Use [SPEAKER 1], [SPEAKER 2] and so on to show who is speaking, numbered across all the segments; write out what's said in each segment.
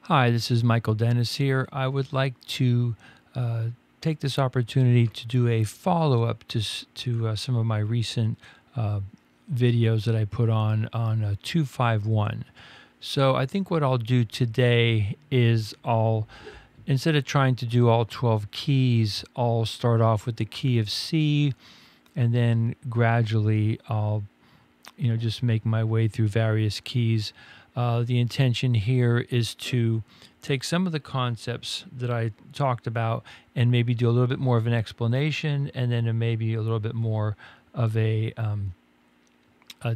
[SPEAKER 1] Hi, this is Michael Dennis here. I would like to take this opportunity to do a follow-up to some of my recent videos that I put on 251. So I think what I'll do today is instead of trying to do all 12 keys, I'll start off with the key of C, and then gradually I'll just make my way through various keys. The intention here is to take some of the concepts that I talked about and maybe do a little bit more of an explanation, and then maybe a little bit more of a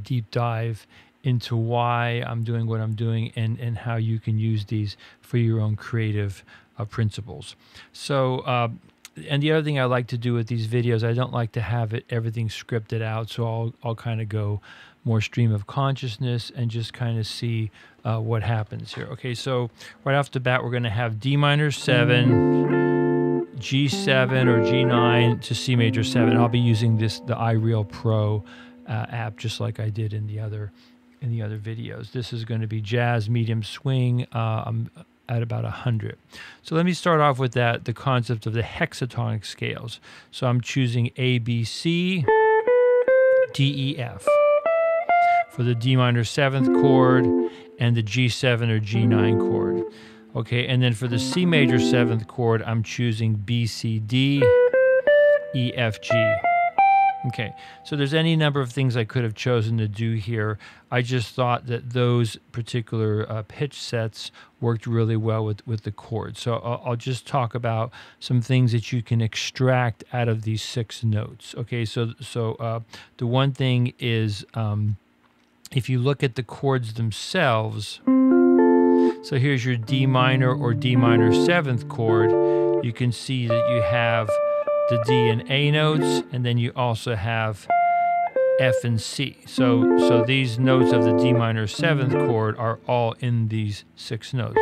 [SPEAKER 1] deep dive into why I'm doing what I'm doing and how you can use these for your own creative principles. So, and the other thing I like to do with these videos, I don't like to have everything scripted out, so I'll kind of go more stream of consciousness and just kind of see what happens here. Okay, so right off the bat, we're going to have D minor 7, G7 or G9 to C major 7. I'll be using the iReal Pro app just like I did in the other videos. This is going to be jazz medium swing. I'm at about 100. So let me start off with the concept of the hexatonic scales. So I'm choosing A, B, C, D, E, F for the D minor 7th chord and the G7 or G9 chord. Okay, and then for the C major 7th chord, I'm choosing B, C, D, E, F, G. Okay, so there's any number of things I could have chosen to do here. I just thought that those particular pitch sets worked really well with the chords. So I'll just talk about some things that you can extract out of these 6 notes. Okay, so the one thing is if you look at the chords themselves, so here's your D minor or D minor 7th chord, you can see that you have the D and A notes, and then you also have F and C. So these notes of the D minor 7th chord are all in these 6 notes,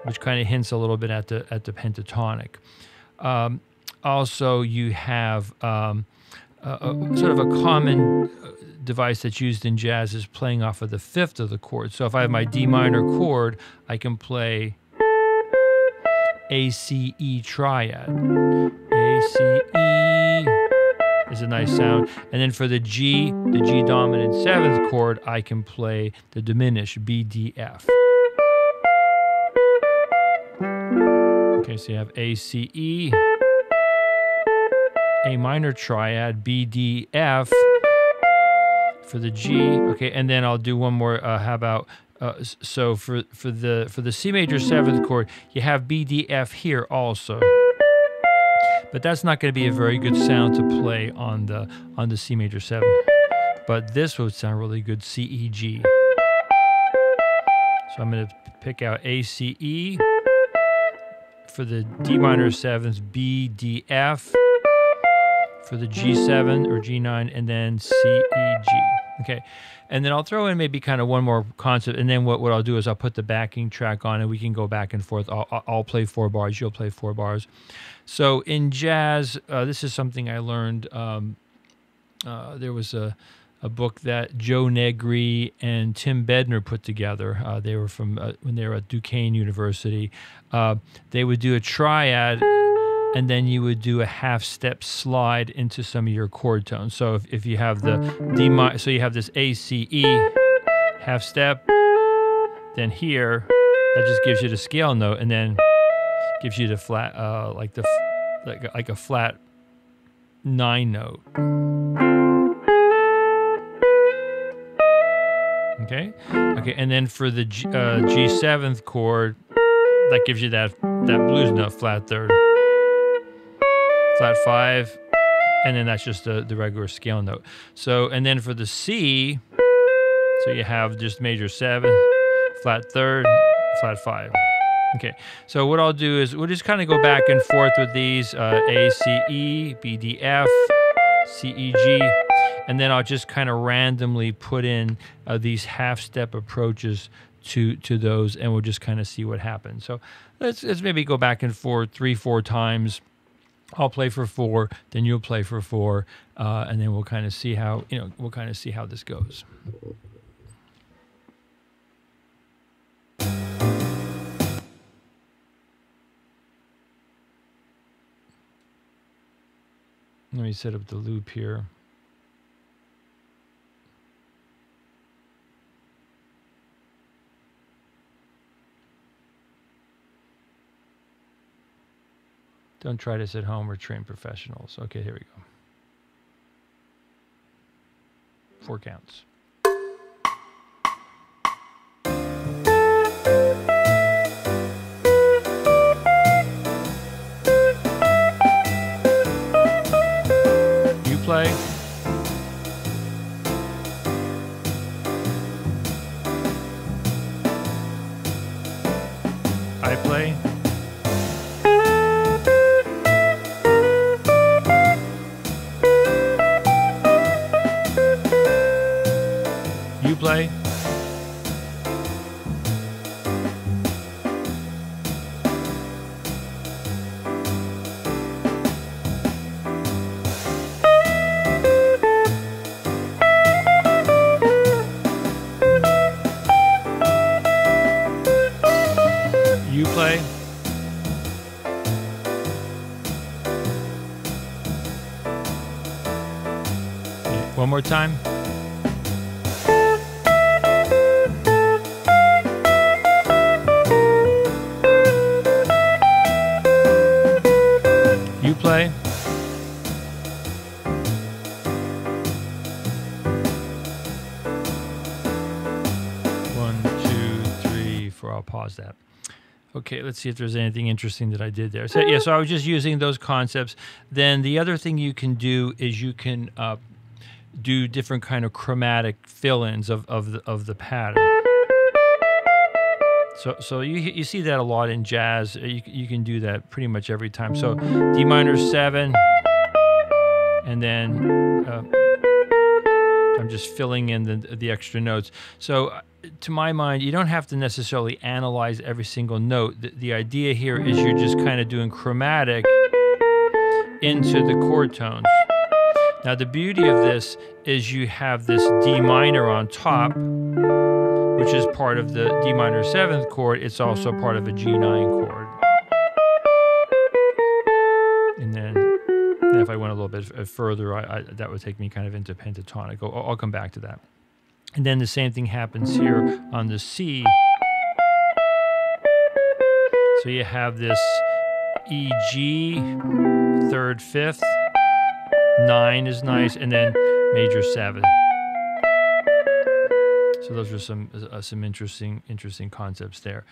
[SPEAKER 1] which kind of hints a little bit at the pentatonic. Also, you have sort of a common device that's used in jazz is playing off of the 5th of the chord. So if I have my D minor chord, I can play A, C, E triad. A, C, E is a nice sound. And then for the G dominant 7th chord, I can play the diminished B, D, F. Okay, so you have A, C, E, A minor triad, B, D, F for the G. Okay, and then I'll do one more. How about so for the C major 7th chord, you have B, D, F here also, but that's not going to be a very good sound to play on the C major 7. But this would sound really good, C, E, G. So I'm going to pick out A, C, E for the D minor 7s, B, D, F for the G7 or G9, and then C, E, G. Okay, and then I'll throw in maybe kind of one more concept, and then what I'll do is I'll put the backing track on, and we can go back and forth. I'll play 4 bars, you'll play 4 bars. So in jazz, this is something I learned. There was a book that Joe Negri and Tim Bedner put together. They were from when they were at Duquesne University. They would do a triad, and then you would do a half-step slide into some of your chord tones. So if you have the D minor, so you have this A, C, E, half-step, then here, that just gives you the scale note, and then gives you the flat, like a flat 9 note. Okay, and then for the G7th chord, that gives you that blues note, flat 3rd. Flat 5, and then that's just the regular scale note. So, and then for the C, so you have just major 7, flat 3rd, flat 5. Okay, so what I'll do is we'll just kind of go back and forth with these, A, C, E, B, D, F, C, E, G, and then I'll just kind of randomly put in these half-step approaches to those, and we'll just kind of see what happens. So let's maybe go back and forth 3-4 times. I'll play for 4, then you'll play for 4, and then we'll kind of see how this goes. Let me set up the loop here. Don't try this at home. We're trained professionals. Okay, here we go. 4 counts. You play. I play. You play. You play. Okay, one more time. You play. One, two, three, four. I'll pause that. Okay, let's see if there's anything interesting that I did there. So yeah, so I was just using those concepts. Then the other thing you can do is you can do different kind of chromatic fill-ins of the pattern. So you see that a lot in jazz. You can do that pretty much every time. So D minor 7, and then I'm just filling in the extra notes. So to my mind, you don't have to necessarily analyze every single note. The idea here is you're just kind of doing chromatic into the chord tones. Now the beauty of this is you have this D minor on top, which is part of the D minor 7th chord. It's also part of a G9 chord. And then if I went a little bit further, that would take me kind of into pentatonic. I'll come back to that. And then the same thing happens here on the C. So you have this E, G, 3rd, 5th, 9 is nice, and then major 7. So those are some interesting concepts there.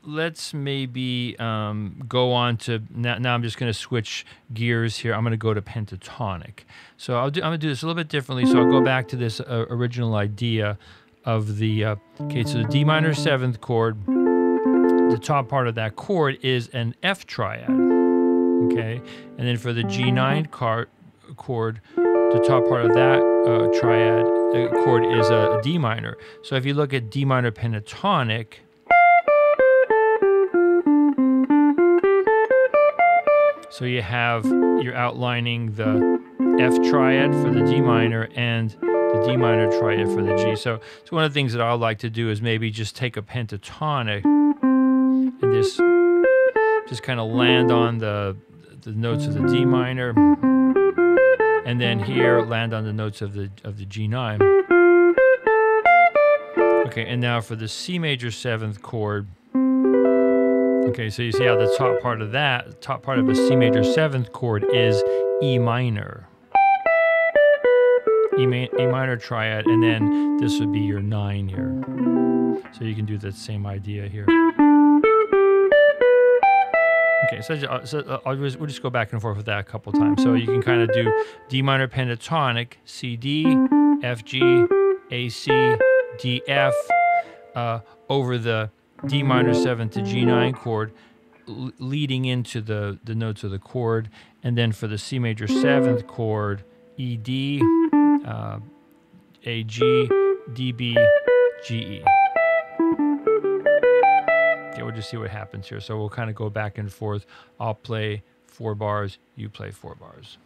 [SPEAKER 1] Let's maybe go on to now. I'm just going to switch gears here. I'm going to go to pentatonic. So I'm going to do this a little bit differently. So I'll go back to this original idea of the okay. So the D minor 7th chord. The top part of that chord is an F triad. Okay, and then for the G9 chord, the top part of that triad chord is a D minor. So if you look at D minor pentatonic, so you're outlining the F triad for the D minor and the D minor triad for the G. So one of the things that I like to do is maybe just take a pentatonic and just kind of land on the notes of the D minor, and then here land on the notes of the G9. Okay, and now for the C major 7th chord. Okay, so you see how the top part of a C major 7th chord is E minor. E minor triad, and then this would be your 9 here. So you can do the same idea here. Okay, so we'll just go back and forth with that a couple times. So you can kind of do D minor pentatonic, C, D, F, G, A, C, D, F, over the D minor 7th to G9 chord, leading into the notes of the chord. And then for the C major 7th chord, E, D, A, G, D, B, G, E. Okay, we'll just see what happens here. So we'll kind of go back and forth. I'll play 4 bars, you play 4 bars.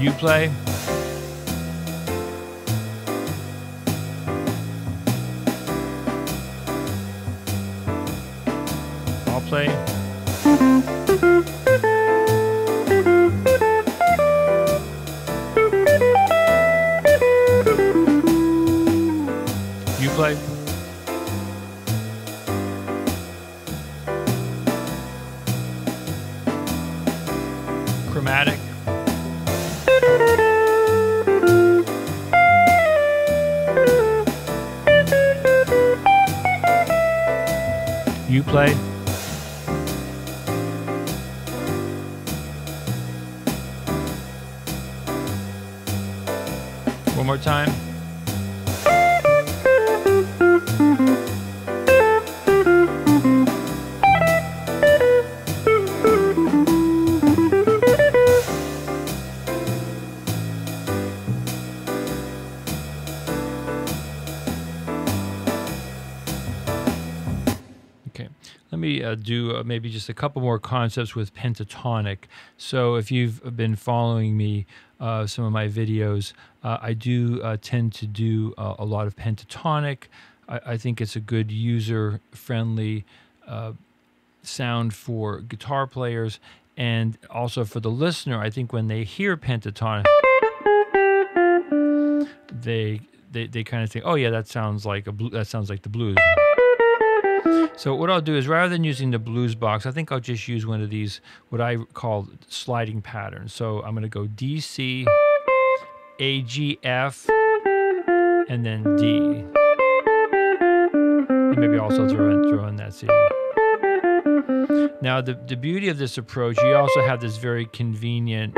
[SPEAKER 1] You play. I'll play. You play. Chromatic. You play. One more time. Let me do maybe just a couple more concepts with pentatonic. So if you've been following me, some of my videos, I do tend to do a lot of pentatonic. I think it's a good user-friendly sound for guitar players, and also for the listener. I think when they hear pentatonic, they kind of think, "Oh yeah, that sounds like the blues." So what I'll do is, rather than using the blues box, I think I'll just use one of these, what I call sliding patterns. So I'm going to go D, C, A, G, F, and then D. And maybe also throw in that C. Now, the beauty of this approach, you also have this very convenient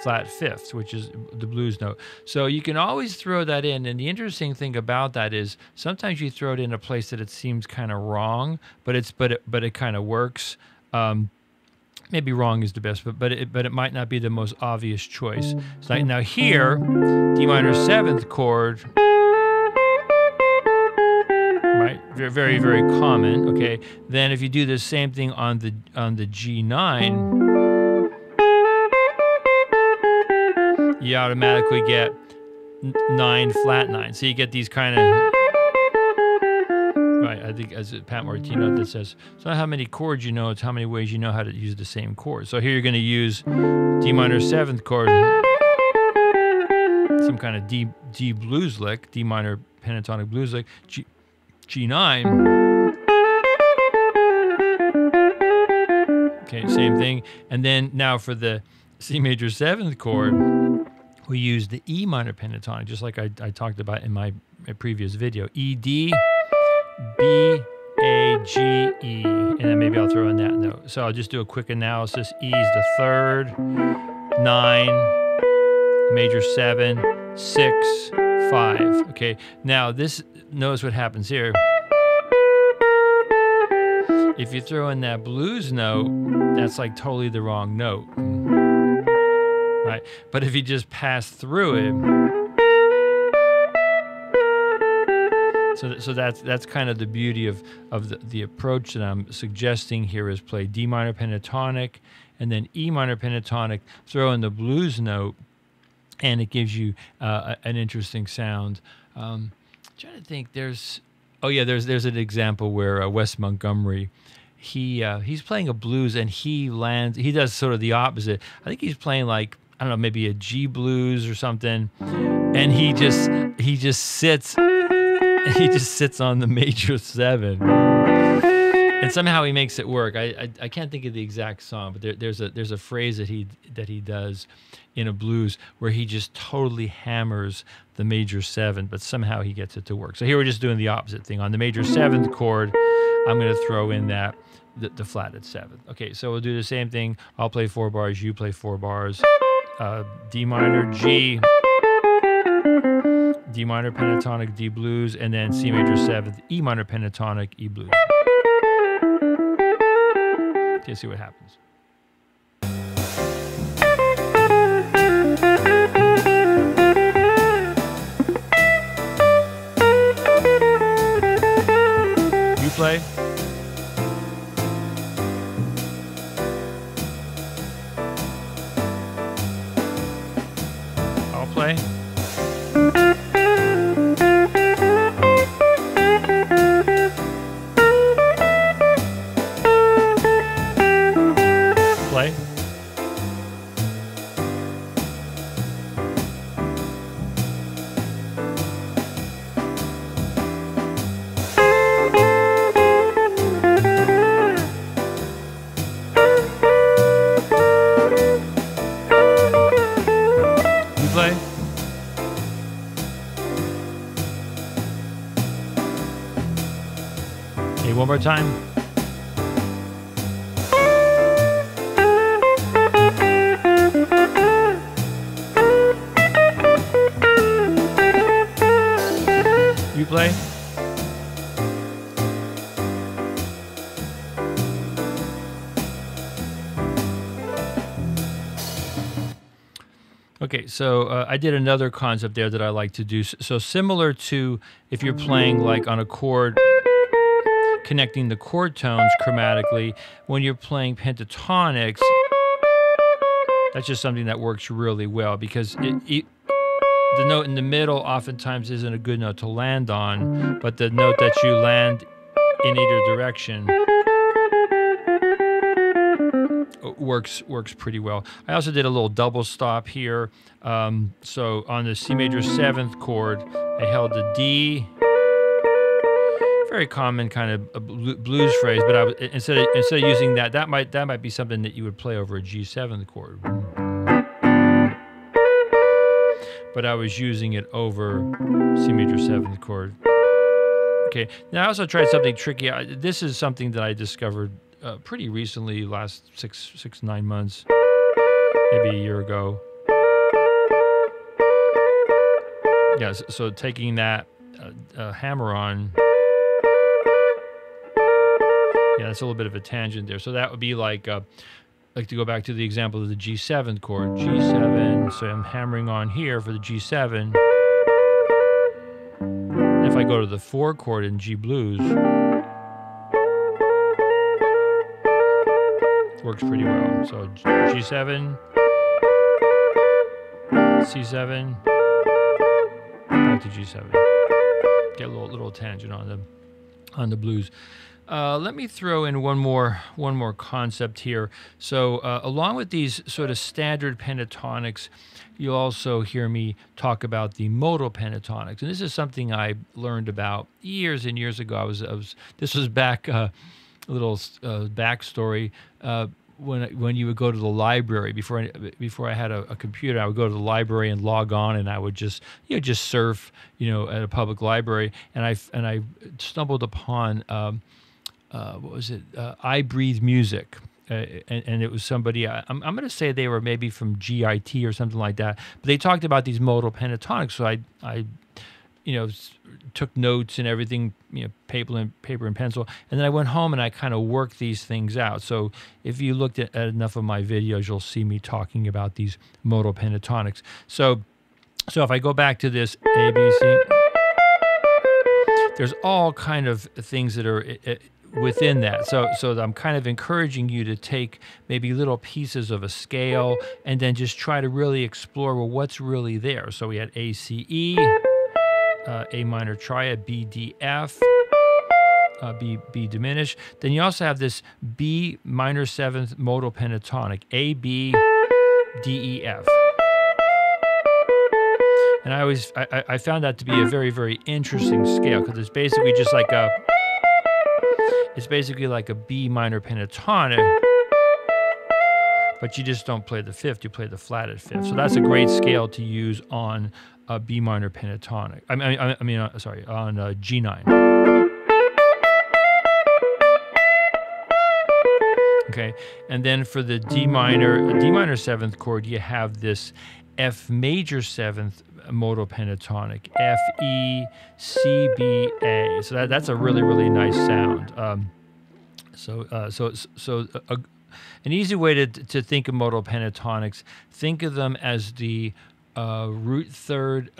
[SPEAKER 1] flat fifth, which is the blues note. So you can always throw that in, and the interesting thing about that is sometimes you throw it in a place that it seems kind of wrong, but it kind of works. Maybe wrong is the best, but it might not be the most obvious choice. So now here, D minor seventh chord, right? Very, very common. Okay. Then if you do the same thing on the G9, you automatically get 9 flat 9. So you get these kind of, right, I think as Pat Martino that says, it's not how many chords you know, it's how many ways you know how to use the same chord. So here you're going to use D minor seventh chord, some kind of D blues lick, D minor pentatonic blues lick, G9. Okay, same thing. And then now for the C major seventh chord, we use the E minor pentatonic, just like I talked about in my previous video. E, D, B, A, G, E. And then maybe I'll throw in that note. So I'll just do a quick analysis. E is the third, 9, major 7, 6, 5. Okay, now notice what happens here. If you throw in that blues note, that's like totally the wrong note. Right? But if you just pass through it, so that's kind of the beauty of the approach that I'm suggesting here, is play D minor pentatonic and then E minor pentatonic, throw in the blues note, and it gives you an interesting sound. I'm trying to think. There's an example where Wes Montgomery, he's playing a blues and he does sort of the opposite. I think he's playing like, I don't know, maybe a G blues or something, and he just sits on the major 7, and somehow he makes it work. I can't think of the exact song, but there's a phrase that he does in a blues where he just totally hammers the major 7, but somehow he gets it to work. So here we're just doing the opposite thing. On the major 7th chord, I'm going to throw in the flatted 7th. Okay, so we'll do the same thing. I'll play 4 bars, you play 4 bars. D minor, G, D minor pentatonic, D blues, and then C major 7th, E minor pentatonic, E blues. Okay, see what happens. You play. I'll play. One more time. You play. Okay, so I did another concept there that I like to do. So similar to if you're playing like on a chord, connecting the chord tones chromatically, when you're playing pentatonics, that's just something that works really well because the note in the middle oftentimes isn't a good note to land on, but the note that you land in either direction works pretty well. I also did a little double stop here. So on the C major 7th chord, I held the D. Very common kind of blues phrase, but I was, instead of using that might be something that you would play over a G7 chord. But I was using it over C major 7th chord. Okay. Now I also tried something tricky. This is something that I discovered pretty recently, last 6-9 months, maybe a year ago. Yeah, so taking that hammer on, yeah, that's a little bit of a tangent there. So that would be like to go back to the example of the G7 chord, G7. So I'm hammering on here for the G7. And if I go to the 4 chord in G blues, works pretty well. So G7, C7, back to G7. Get a little tangent on the blues. Let me throw in one more concept here. So along with these sort of standard pentatonics, you'll also hear me talk about the modal pentatonics, and this is something I learned about years and years ago. This was back. A little backstory. When you would go to the library before I had a computer, I would go to the library and log on, and I would just surf at a public library, and I stumbled upon what was it? I Breathe Music. And it was somebody, I'm going to say they were maybe from GIT or something like that, but they talked about these modal pentatonics. So I took notes and everything, paper and pencil, and then I went home and I kind of worked these things out. So if you looked at enough of my videos, you'll see me talking about these modal pentatonics. So if I go back to this A, B, C, there's all kind of things that are within that. So I'm kind of encouraging you to take maybe little pieces of a scale and then just try to really explore, well, what's really there. So we had A, C, E, A minor triad, B, D, F, B diminished. Then you also have this B minor 7th modal pentatonic, A, B, D, E, F. And I found that to be a very, very interesting scale because it's basically just like a B minor pentatonic, but you just don't play the 5th, you play the flatted 5th. So that's a great scale to use on a B minor pentatonic. On G9. Okay, and then for the D minor 7th chord, you have this F major 7th modal pentatonic, F, E, C, B, A. So that's a really, really nice sound. An easy way to think of modal pentatonics, think of them as the root third,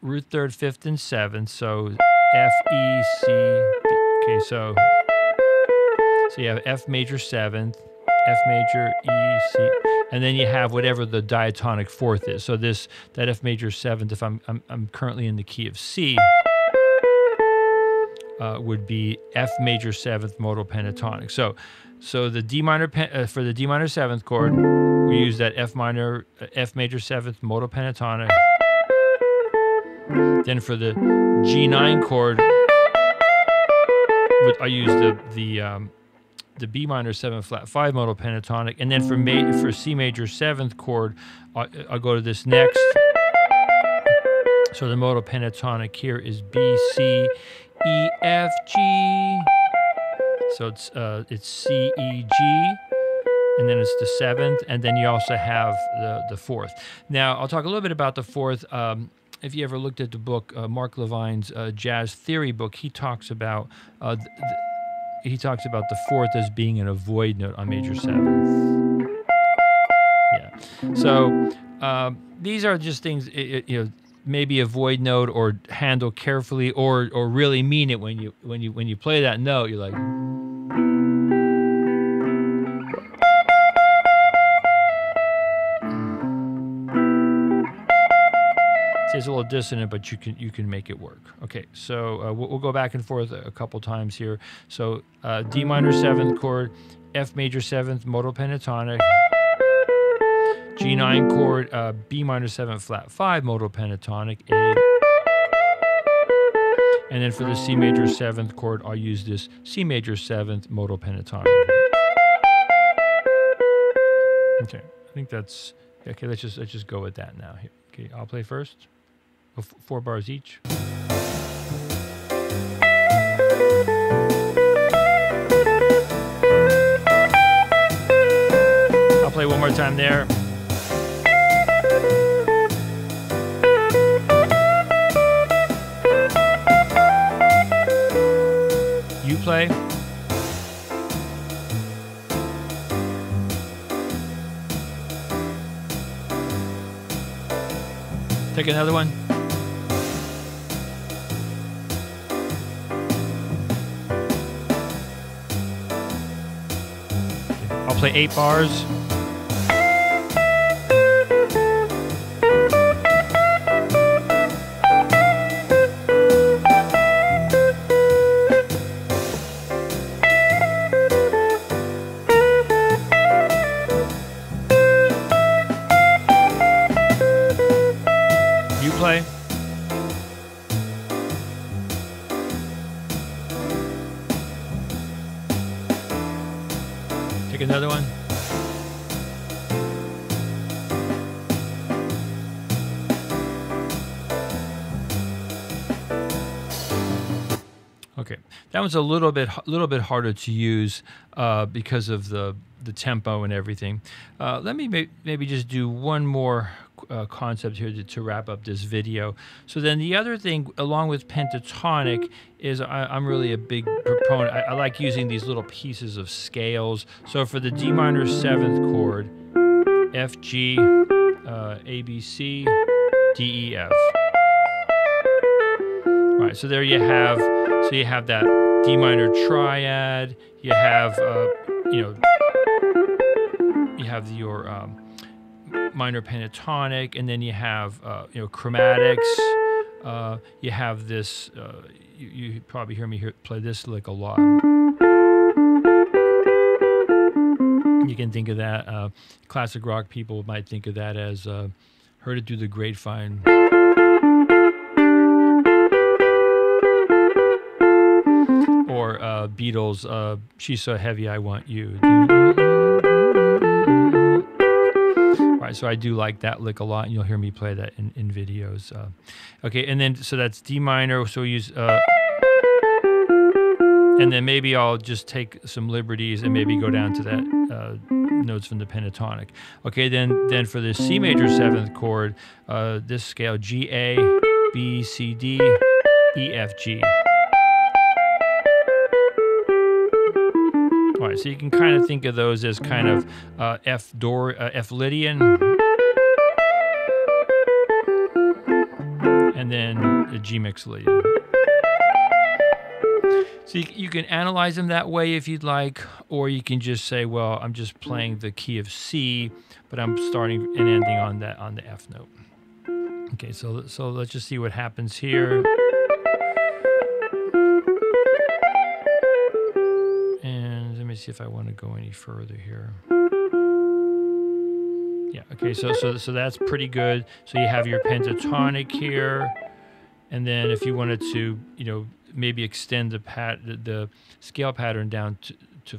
[SPEAKER 1] 5th, and 7th. So F, E, C, B. Okay, so you have F major 7th, F major, E, C, and then you have whatever the diatonic 4th is. So that F major 7th, if I'm currently in the key of C, would be F major 7th modal pentatonic. So the D minor for the D minor 7th chord, we use that F major 7th modal pentatonic. Then for the G9 chord, I use the B minor 7 flat 5 modal pentatonic, and then for C major 7th chord, I'll go to this next. So the modal pentatonic here is B, C, E, F, G, So it's C, E, G, and then it's the 7th, and then you also have the 4th. Now, I'll talk a little bit about the 4th. If you ever looked at the book, Mark Levine's Jazz Theory book, he talks about the 4th as being an avoid note on major 7th. Yeah. So these are just things, you know, maybe avoid note or handle carefully, or really mean it when you play that note. You're like. It's a little dissonant, but you can make it work. Okay, so we'll go back and forth a couple times here. So D minor 7th chord, F major 7th modal pentatonic, G9 chord, B minor 7th flat 5 modal pentatonic, A, and then for the C major 7th chord, I'll use this C major 7th modal pentatonic. Okay, I think that's okay. Let's just go with that now. Here. Okay, I'll play first. 4 bars each. I'll play one more time there. You play. Take another one. I'll play 8 bars. You play. Take another one. Okay, that one's a little bit harder to use because of the tempo and everything. Let me maybe just do one more concept here to wrap up this video. So then the other thing, along with pentatonic, is I'm really a big proponent. I like using these little pieces of scales. So for the D minor 7th chord, F, G, A, B, C, D, E, F. Right, so there you have. So you have that D minor triad. You have, you have your minor pentatonic, and then you have, chromatics. You have this. You probably hear me play this lick a lot. You can think of that. Classic rock people might think of that as heard it through the grapevine. Or Beatles, She's So Heavy I Want You. Right, so I do like that lick a lot, and you'll hear me play that in videos. Okay, and then, so that's D minor, so we use, and then maybe I'll just take some liberties and maybe go down to that notes from the pentatonic. Okay, then for the C major 7th chord, this scale, G, A, B, C, D, E, F, G. All right, so you can kind of think of those as kind of F Lydian, and then a G Mixolydian. So you can analyze them that way if you'd like, or you can just say, well, I'm just playing the key of C, but I'm starting and ending on the F note. Okay, so let's just see what happens here. See if I want to go any further here. Yeah, okay, so that's pretty good. So you have your pentatonic here, and then if you wanted to, maybe extend the scale pattern down to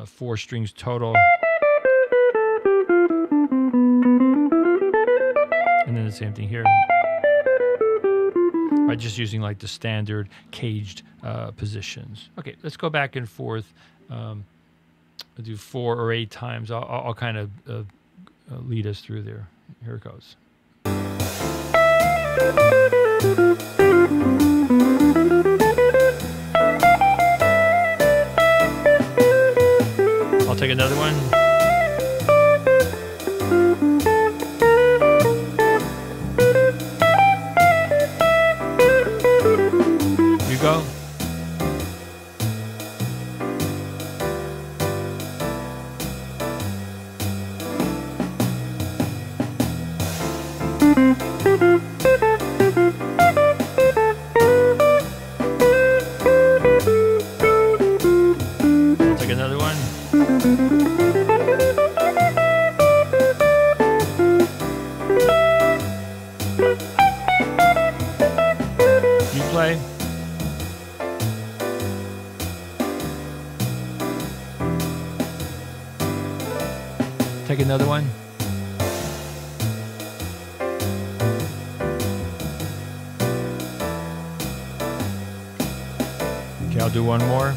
[SPEAKER 1] 4 strings total, and then the same thing here. By just using like the standard caged positions. Okay, let's go back and forth I'll do 4 or 8 times. I'll kind of lead us through there. Here it goes. I'll take another one. You go. Take another one. You play. Take another one. Okay, I'll do one more.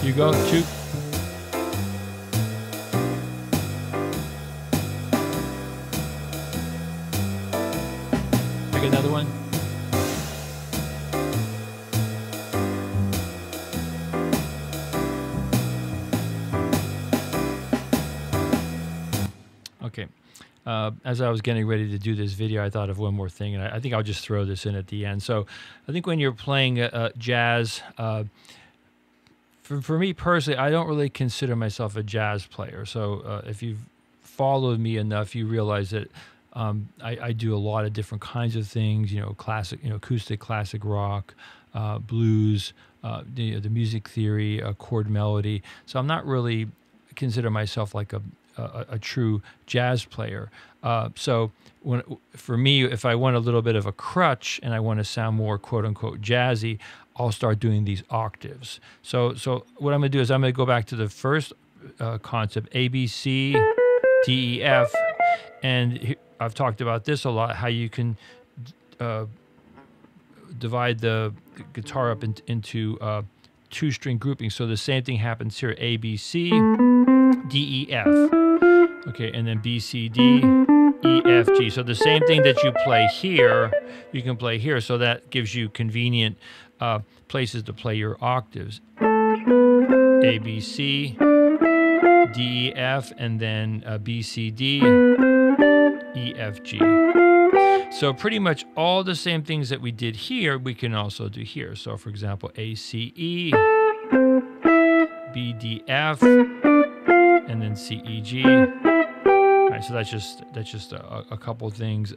[SPEAKER 1] You go, two. Take another one. Okay. As I was getting ready to do this video, I thought of one more thing, and I think I'll just throw this in at the end. So I think when you're playing jazz, for me personally, I don't really consider myself a jazz player. So if you've followed me enough, you realize that I do a lot of different kinds of things, you know, classic, you know, acoustic, classic rock, blues, the music theory, chord melody. So I'm not really consider myself like a true jazz player. So for me, if I want a little bit of a crutch and I want to sound more quote unquote jazzy, I'll start doing these octaves. So what I'm going to do is I'm going to go back to the first concept, A, B, C, D, E, F. And I've talked about this a lot, how you can divide the guitar up into 2-string groupings. So the same thing happens here, A, B, C, D, E, F. Okay, and then B, C, D, E, F, G. So the same thing that you play here, you can play here. So that gives you convenient places to play your octaves. A, B, C, D, E, F, and then B, C, D, E, F, G. So pretty much all the same things that we did here, we can also do here. So for example, A, C, E, B, D, F, and then C, E, G. All right, so that's just a couple things.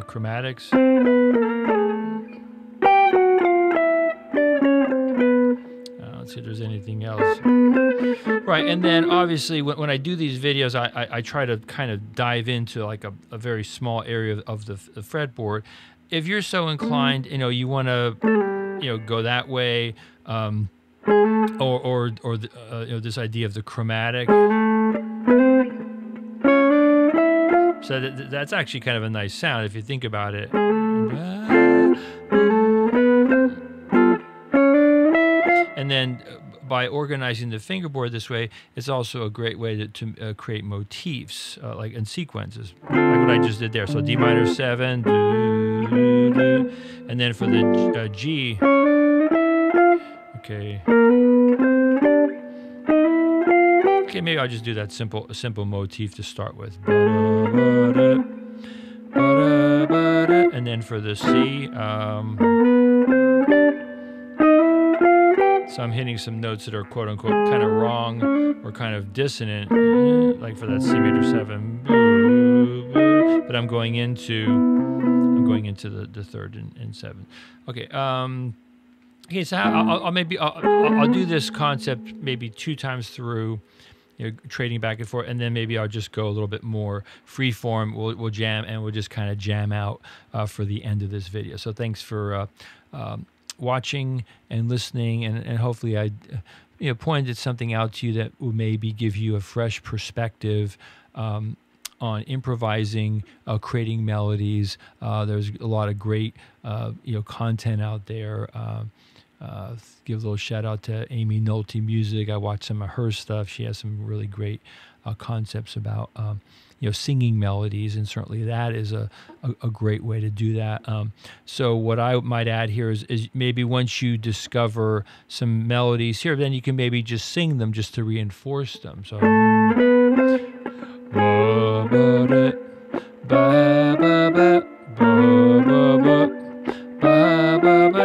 [SPEAKER 1] Chromatics. Let's see if there's anything else. Right, and then obviously when I do these videos, I try to kind of dive into like a very small area of the fretboard. If you're so inclined, you know, you want to, you know, go that way, or you know, this idea of the chromatic. So that's actually kind of a nice sound if you think about it. And then by organizing the fingerboard this way, it's also a great way to create motifs, like in sequences, like what I just did there. So D minor 7, doo, doo, doo. And then for the G, okay. Okay, maybe I'll just do that simple motif to start with. And then for the C, so I'm hitting some notes that are quote unquote kind of wrong or kind of dissonant, like for that C major 7. But I'm going into the third and 7. Okay. Okay. So I'll do this concept maybe 2 times through. trading back and forth, and then maybe I'll just go a little bit more free form. We'll jam, and we'll just kind of jam out for the end of this video. So thanks for watching and listening, and hopefully I pointed something out to you that will maybe give you a fresh perspective on improvising, creating melodies. There's a lot of great content out there. Give a little shout out to Aimee Nolte Music. I watch some of her stuff. She has some really great concepts about singing melodies, and certainly that is a great way to do that. So what I might add here is maybe once you discover some melodies here, then you can maybe just sing them just to reinforce them. So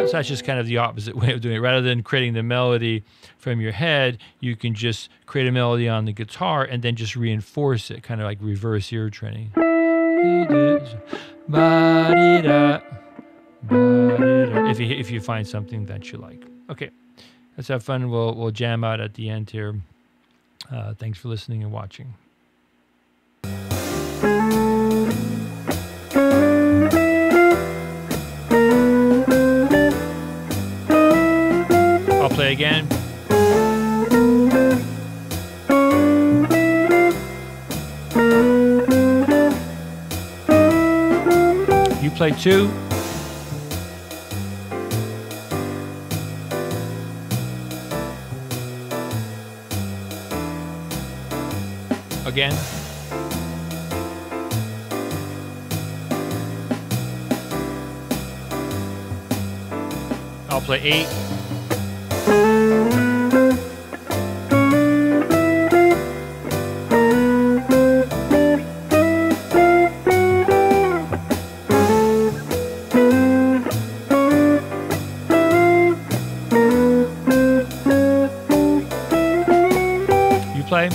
[SPEAKER 1] so that's just kind of the opposite way of doing it. Rather than creating the melody from your head, you can just create a melody on the guitar and then just reinforce it, kind of like reverse ear training. If you find something that you like. Okay, let's have fun. We'll jam out at the end here. Thanks for listening and watching. I'll play again. You play 2. Again. I'll play 8. You play.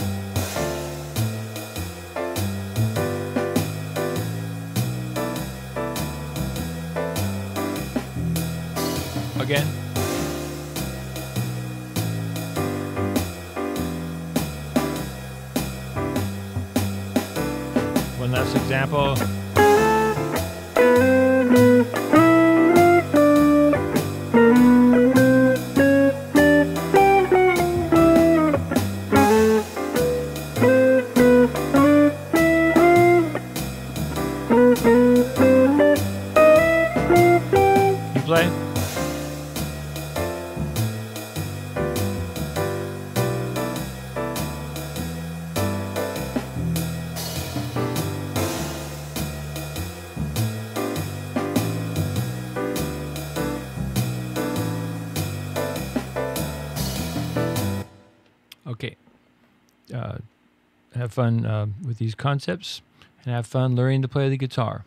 [SPEAKER 1] Again. One last example. You play. Okay, have fun with these concepts, and have fun learning to play the guitar.